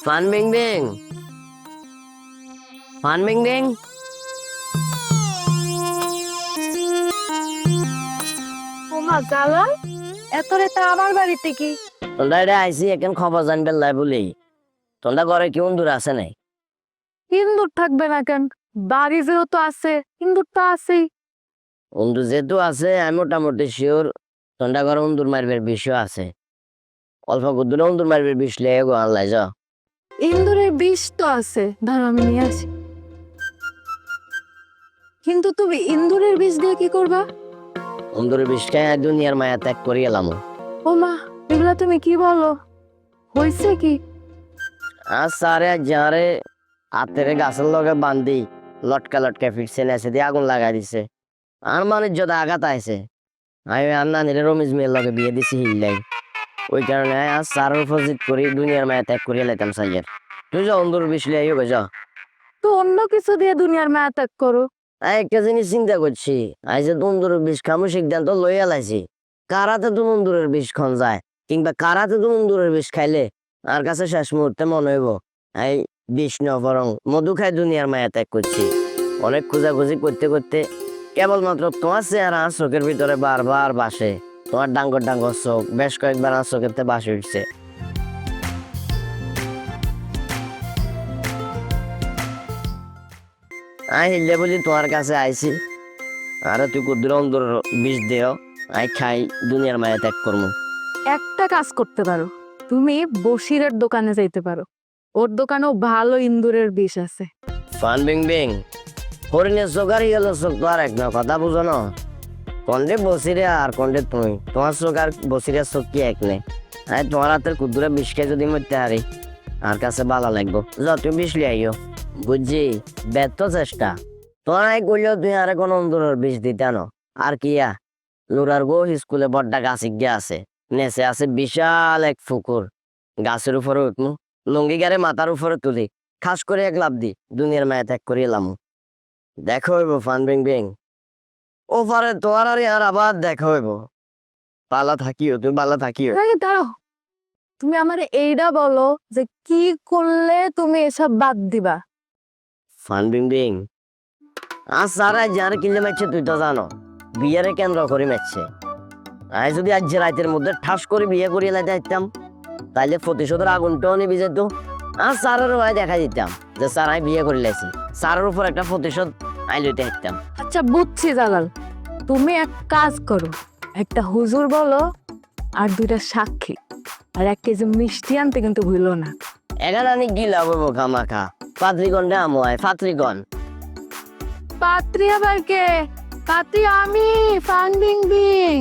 Fun being being fun being being ওমা জালাল, এত রাতে আমার বাড়িতে কি? তোমরা এটা আইসি এখন খবর জানবে লাই বলি তোমরা ঘরে কেমন দূর আছে নাই? ইন্দুর থাকবে না কেন? বাড়ি যেহেতু আছে, ইন্দুর তো আছেই। বন্ধু যেহেতু আছে আমি মোটামুটি শিওর তোমরা ঘরে উন্দুর মারবের বিষয় আছে। অল্প কুদ্দুরে উন্দুর মারবের বিষ লেগে গো আনলাই যাও। ইন্দুরের বিষ তো আছে, ধর আমি নিয়ে আসি। কিন্তু তুমি ইন্দুরের বিষ দিয়ে কি করবা? উন্দুরের বিষ খাই দুনিয়ার মায়া ত্যাগ করে এলাম। ওমা, এগুলা তুমি কি বলো? হয়েছে কি? আর সারে যারে হাতের গাছের লগে বান্ধি লটকা লটকা ফিরছে নেছে দিয়ে আগুন লাগাই দিছে। আর মানুষ যত আঘাত আইছে আমি আর নানিরে রমিজ মেয়ের লগে বিয়ে দিছি হিল্লাই। ওই কারণে আজ সারের উপর জিদ করি দুনিয়ার মায়া ত্যাগ করিয়া লাইতাম সাইয়ের। তুই যাও অন্ধুর বিষ লিয়ে গো যাও। তো অন্য কিছু দিয়ে দুনিয়ার মায়া ত্যাগ করো। একটা জিনিস চিন্তা করছি আই যে বন্ধুরের বিষ খামু সিদ্ধান্ত লইয়া লাইছি। কারাতে তো বন্ধুরের বিষ খন যায় কিংবা কারাতে তো বন্ধুরের বিষ খাইলে আর কাছে শেষ মুহূর্তে মনে হইব এই বিষ ন বরং মধু খাই দুনিয়ার মায়া ত্যাগ করছি। অনেক খোঁজাখুঁজি করতে করতে কেবলমাত্র তোমার চেহারা চোখের ভিতরে বারবার বাসে। তোমার ডাঙ্গর ডাঙ্গর চোখ বেশ কয়েকবার আমার চোখেতে বাসে উঠছে। আই হিলে বলি তোমার কাছে আইছি আরে তুই কুদ্দুর অন্দর বিষ দেও আই খাই দুনিয়ার মায়া ত্যাগ করবো। একটা কাজ করতে পারো, তুমি বশিরের দোকানে যাইতে পারো। ওর দোকানেও ভালো ইন্দুরের বিষ আছে। ফান বিং বিং হরিণের চোখ আর ইয়েলো চোখ তো আর এক না কথা বুঝো না। কন্ডে বসিরে আর কন্ডে তুমি তোমার চোখ আর বসিরের চোখ কি এক নেই। আই তোমার হাতের কুদ্দুরে বিষ খাই যদি মরতে হারি আর কাছে ভালো লাগবো। যা তুই বিষ লিয়ে আইও বুঝছি ব্যর্থ চেষ্টা তোমার আই করলেও তুই আর কোন অন্দরের বিষ দিতে আনো। আর কিয়া লুরার গো স্কুলে বড্ডা গাছ গিয়ে আছে নেচে আছে বিশাল এক পুকুর। গাছের উপরে উঠমু লুঙ্গি গারে মাথার উপরে তুলি খাস করে এক লাভ দি দুনিয়ার মায়া ত্যাগ করে এলাম। দেখা হইব ফান বিং বিং ও পারে তোমার আর আবার দেখা হইব। পালা থাকিও তুমি পালা থাকিও। আরে দাঁড়াও, তুমি আমার এইটা বলো যে কি করলে তুমি এসব বাদ দিবা? ফান বিং বিং আজ সারা যার কিনলে মারছে তুই তো জানো বিয়ারে কেন্দ্র করে মারছে। আমি যদি আজ রাতের মধ্যে ঠাস করে বিয়ে করিয়ে লাইতে আসতাম তাইলে প্রতিশোধের আগুনটাও নিবি যেত। আর স্যারের ভাই দেখা দিতাম যে স্যার আমি বিয়ে করে লাইছি স্যারের উপর একটা প্রতিশোধ আই লইতে আসতাম। আচ্ছা বুঝছি জালাল, তুমি এক কাজ করো, একটা হুজুর বলো আর দুইটা সাক্ষী আর 1 কেজি মিষ্টি আনতে কিন্তু ভুলো না। এখানে আমি কি লাভ হইব খামাখা পাত্রীগণ রে আময় পাত্রীগণ। পাত্রী আবার কে? পাত্রী আমি, ফান বিং বিং।